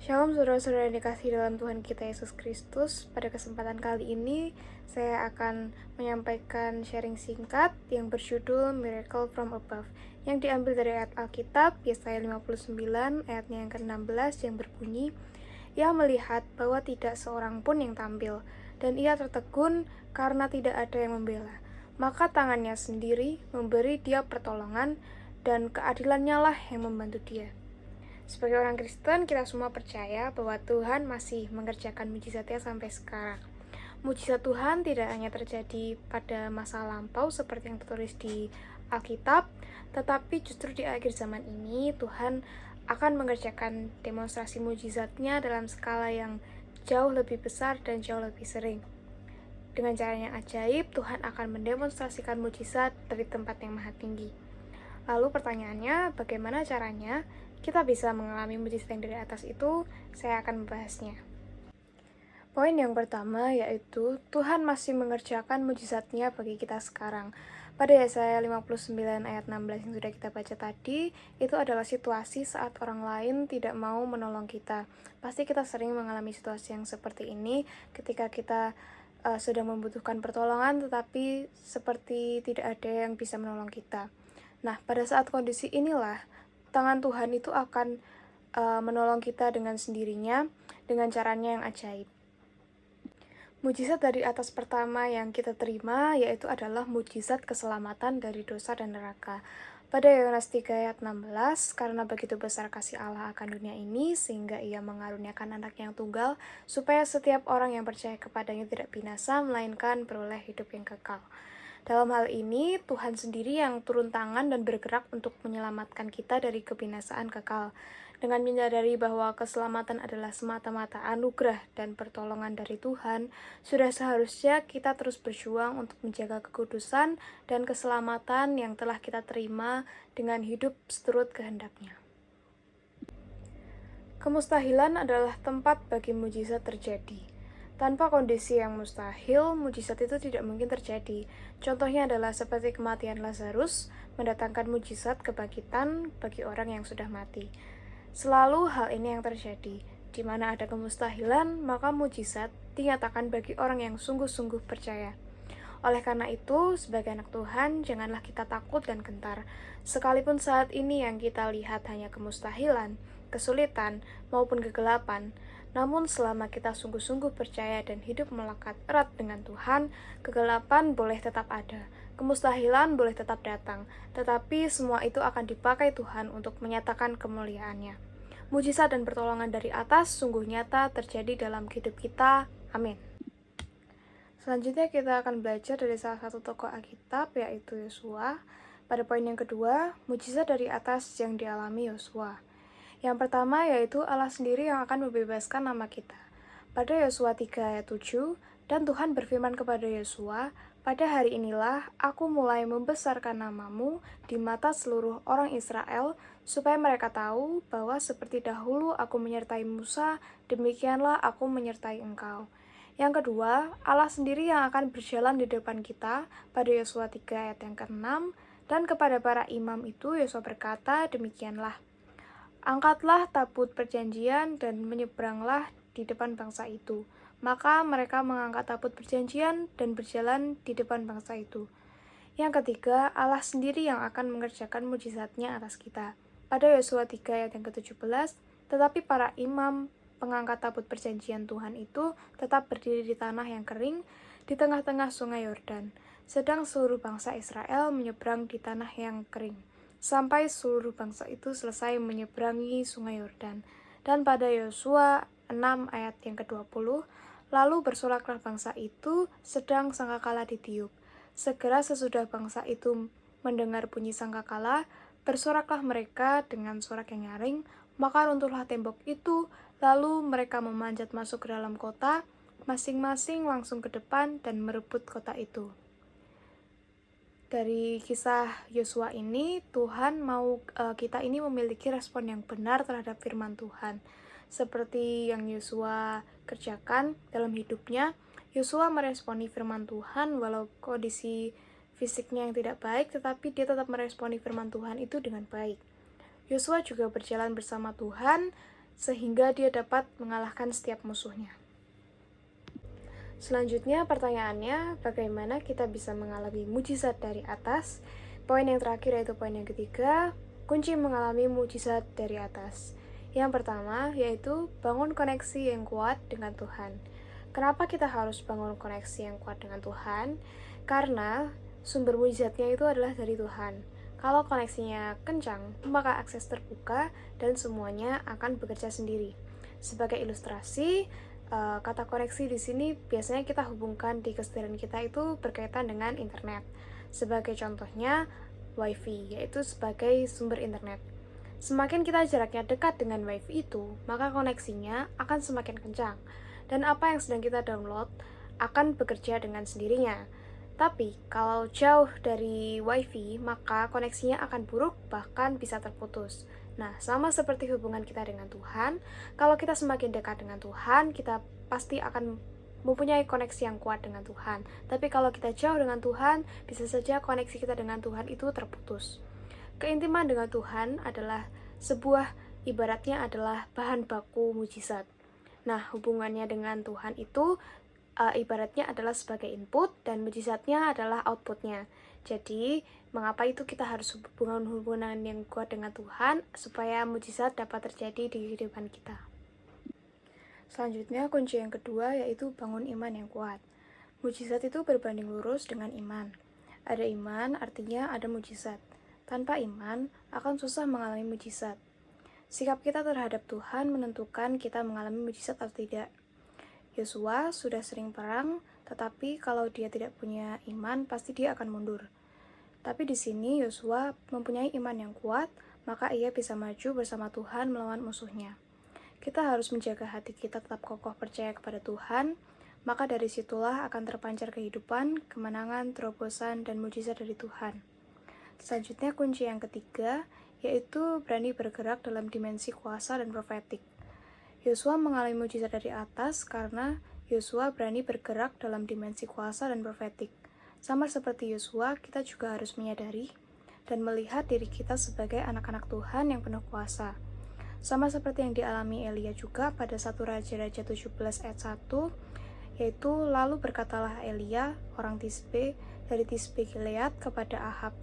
Shalom saudara-saudara yang dikasihi dalam Tuhan kita Yesus Kristus. Pada kesempatan kali ini, saya akan menyampaikan sharing singkat yang berjudul Miracle from Above, yang diambil dari ayat Alkitab, Yesaya 59, ayatnya yang ke-16 yang berbunyi, Ia melihat bahwa tidak seorang pun yang tampil, dan ia tertegun karena tidak ada yang membela. Maka tangannya sendiri memberi dia pertolongan, dan keadilannya lah yang membantu dia. Sebagai orang Kristen, kita semua percaya bahwa Tuhan masih mengerjakan mujizatnya sampai sekarang. Mujizat Tuhan tidak hanya terjadi pada masa lampau seperti yang tertulis di Alkitab, tetapi justru di akhir zaman ini Tuhan akan mengerjakan demonstrasi mujizatnya dalam skala yang jauh lebih besar dan jauh lebih sering. Dengan cara yang ajaib, Tuhan akan mendemonstrasikan mujizat dari tempat yang maha tinggi. Lalu pertanyaannya, bagaimana caranya kita bisa mengalami mujizat yang dari atas itu? Saya akan membahasnya. Poin yang pertama yaitu Tuhan masih mengerjakan mujizatnya bagi kita sekarang. Pada Yesaya 59 ayat 16 yang sudah kita baca tadi, itu adalah situasi saat orang lain tidak mau menolong kita. Pasti kita sering mengalami situasi yang seperti ini ketika kita sedang membutuhkan pertolongan tetapi seperti tidak ada yang bisa menolong kita. Nah, pada saat kondisi inilah tangan Tuhan itu akan menolong kita dengan sendirinya, dengan caranya yang ajaib. Mujizat dari atas pertama yang kita terima yaitu adalah mujizat keselamatan dari dosa dan neraka. Pada Yohanes 3 ayat 16, karena begitu besar kasih Allah akan dunia ini, sehingga ia mengaruniakan anaknya yang tunggal, supaya setiap orang yang percaya kepadanya tidak binasa, melainkan beroleh hidup yang kekal. Dalam hal ini, Tuhan sendiri yang turun tangan dan bergerak untuk menyelamatkan kita dari kebinasaan kekal. Dengan menyadari bahwa keselamatan adalah semata-mata anugerah dan pertolongan dari Tuhan, sudah seharusnya kita terus berjuang untuk menjaga kekudusan dan keselamatan yang telah kita terima dengan hidup seturut kehendak-Nya. Kemustahilan adalah tempat bagi mujizat terjadi. Tanpa kondisi yang mustahil, mujizat itu tidak mungkin terjadi. Contohnya adalah seperti kematian Lazarus, mendatangkan mujizat kebangkitan bagi orang yang sudah mati. Selalu hal ini yang terjadi. Di mana ada kemustahilan, maka mujizat dinyatakan bagi orang yang sungguh-sungguh percaya. Oleh karena itu, sebagai anak Tuhan, janganlah kita takut dan gentar. Sekalipun saat ini yang kita lihat hanya kemustahilan, kesulitan, maupun kegelapan, namun selama kita sungguh-sungguh percaya dan hidup melekat erat dengan Tuhan, kegelapan boleh tetap ada, kemustahilan boleh tetap datang, tetapi semua itu akan dipakai Tuhan untuk menyatakan kemuliaan-Nya. Mujizat dan pertolongan dari atas sungguh nyata terjadi dalam hidup kita. Amin. Selanjutnya kita akan belajar dari salah satu tokoh Alkitab, yaitu Yosua. Pada poin yang kedua, mujizat dari atas yang dialami Yosua. Yang pertama yaitu Allah sendiri yang akan membebaskan nama kita. Pada Yosua 3 ayat 7, dan Tuhan berfirman kepada Yosua, pada hari inilah aku mulai membesarkan namamu di mata seluruh orang Israel, supaya mereka tahu bahwa seperti dahulu aku menyertai Musa, demikianlah aku menyertai engkau. Yang kedua, Allah sendiri yang akan berjalan di depan kita pada Yosua 3 ayat yang ke-6, dan kepada para imam itu Yosua berkata, demikianlah, angkatlah tabut perjanjian dan menyeberanglah di depan bangsa itu. Maka mereka mengangkat tabut perjanjian dan berjalan di depan bangsa itu. Yang ketiga, Allah sendiri yang akan mengerjakan mujizatnya atas kita. Pada Yosua 3 ayat yang ke-17, tetapi para imam pengangkat tabut perjanjian Tuhan itu tetap berdiri di tanah yang kering di tengah-tengah sungai Yordan, sedang seluruh bangsa Israel menyeberang di tanah yang kering, sampai seluruh bangsa itu selesai menyeberangi sungai Yordan. Dan pada Yosua 6 ayat yang ke-20, lalu bersoraklah bangsa itu sedang sangkakala ditiup. Segera sesudah bangsa itu mendengar bunyi sangkakala, bersoraklah mereka dengan sorak yang nyaring, maka runtuhlah tembok itu, lalu mereka memanjat masuk ke dalam kota, masing-masing langsung ke depan dan merebut kota itu. Dari kisah Yosua ini, Tuhan mau kita ini memiliki respon yang benar terhadap firman Tuhan. Seperti yang Yosua kerjakan dalam hidupnya, Yosua meresponi firman Tuhan walau kondisi fisiknya yang tidak baik, tetapi dia tetap meresponi firman Tuhan itu dengan baik. Yosua juga berjalan bersama Tuhan sehingga dia dapat mengalahkan setiap musuhnya. Selanjutnya pertanyaannya, bagaimana kita bisa mengalami mujizat dari atas? Poin yang terakhir yaitu poin yang ketiga, kunci mengalami mujizat dari atas. Yang pertama yaitu bangun koneksi yang kuat dengan Tuhan. Kenapa kita harus bangun koneksi yang kuat dengan Tuhan? Karena sumber mujizatnya itu adalah dari Tuhan. Kalau koneksinya kencang, maka akses terbuka dan semuanya akan bekerja sendiri. Sebagai ilustrasi, kata koneksi di sini biasanya kita hubungkan di keseharian kita itu berkaitan dengan internet. Sebagai contohnya, WiFi, yaitu sebagai sumber internet. Semakin kita jaraknya dekat dengan WiFi itu, maka koneksinya akan semakin kencang. Dan apa yang sedang kita download akan bekerja dengan sendirinya. Tapi, kalau jauh dari WiFi, maka koneksinya akan buruk, bahkan bisa terputus. Nah, sama seperti hubungan kita dengan Tuhan, kalau kita semakin dekat dengan Tuhan, kita pasti akan mempunyai koneksi yang kuat dengan Tuhan. Tapi kalau kita jauh dengan Tuhan, bisa saja koneksi kita dengan Tuhan itu terputus. Keintiman dengan Tuhan adalah ibaratnya adalah bahan baku mujizat. Nah, hubungannya dengan Tuhan itu ibaratnya adalah sebagai input dan mujizatnya adalah outputnya. Jadi, mengapa itu kita harus hubungan yang kuat dengan Tuhan supaya mujizat dapat terjadi di kehidupan kita. Selanjutnya, kunci yang kedua yaitu bangun iman yang kuat. Mujizat itu berbanding lurus dengan iman. Ada iman artinya ada mujizat. Tanpa iman akan susah mengalami mujizat. Sikap kita terhadap Tuhan menentukan kita mengalami mujizat atau tidak. Yosua sudah sering perang, tetapi kalau dia tidak punya iman, pasti dia akan mundur. Tapi di sini Yosua mempunyai iman yang kuat, maka ia bisa maju bersama Tuhan melawan musuhnya. Kita harus menjaga hati kita tetap kokoh percaya kepada Tuhan, maka dari situlah akan terpancar kehidupan, kemenangan, terobosan, dan mujizat dari Tuhan. Selanjutnya kunci yang ketiga, yaitu berani bergerak dalam dimensi kuasa dan profetik. Yosua mengalami mujizat dari atas karena Yosua berani bergerak dalam dimensi kuasa dan profetik. Sama seperti Yosua, kita juga harus menyadari dan melihat diri kita sebagai anak-anak Tuhan yang penuh kuasa. Sama seperti yang dialami Elia juga pada 1 Raja-Raja 17 ayat 1, yaitu lalu berkatalah Elia, orang Tisbe, dari Tisbe Gilead kepada Ahab,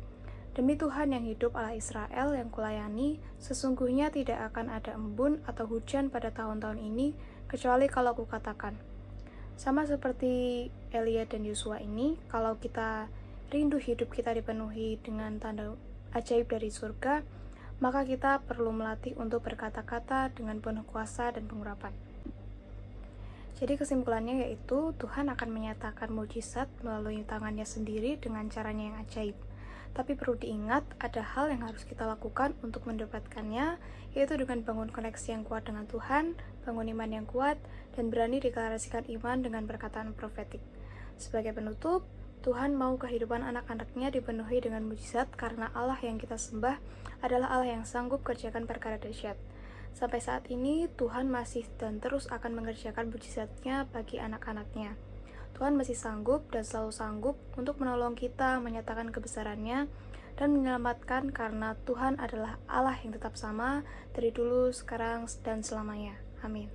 "Demi Tuhan yang hidup Allah Israel yang kulayani, sesungguhnya tidak akan ada embun atau hujan pada tahun-tahun ini, kecuali kalau kukatakan." Sama seperti Elia dan Yosua ini, kalau kita rindu hidup kita dipenuhi dengan tanda ajaib dari surga, maka kita perlu melatih untuk berkata-kata dengan penuh kuasa dan pengurapan. Jadi kesimpulannya yaitu Tuhan akan menyatakan mujizat melalui tangannya sendiri dengan caranya yang ajaib. Tapi perlu diingat, ada hal yang harus kita lakukan untuk mendapatkannya, yaitu dengan bangun koneksi yang kuat dengan Tuhan, bangun iman yang kuat, dan berani deklarasikan iman dengan perkataan profetik. Sebagai penutup, Tuhan mau kehidupan anak-anaknya dipenuhi dengan mujizat karena Allah yang kita sembah adalah Allah yang sanggup kerjakan perkara dahsyat. Sampai saat ini, Tuhan masih dan terus akan mengerjakan mujizatnya bagi anak-anaknya. Tuhan masih sanggup dan selalu sanggup untuk menolong kita, menyatakan kebesarannya, dan menyelamatkan karena Tuhan adalah Allah yang tetap sama dari dulu, sekarang, dan selamanya. Amin.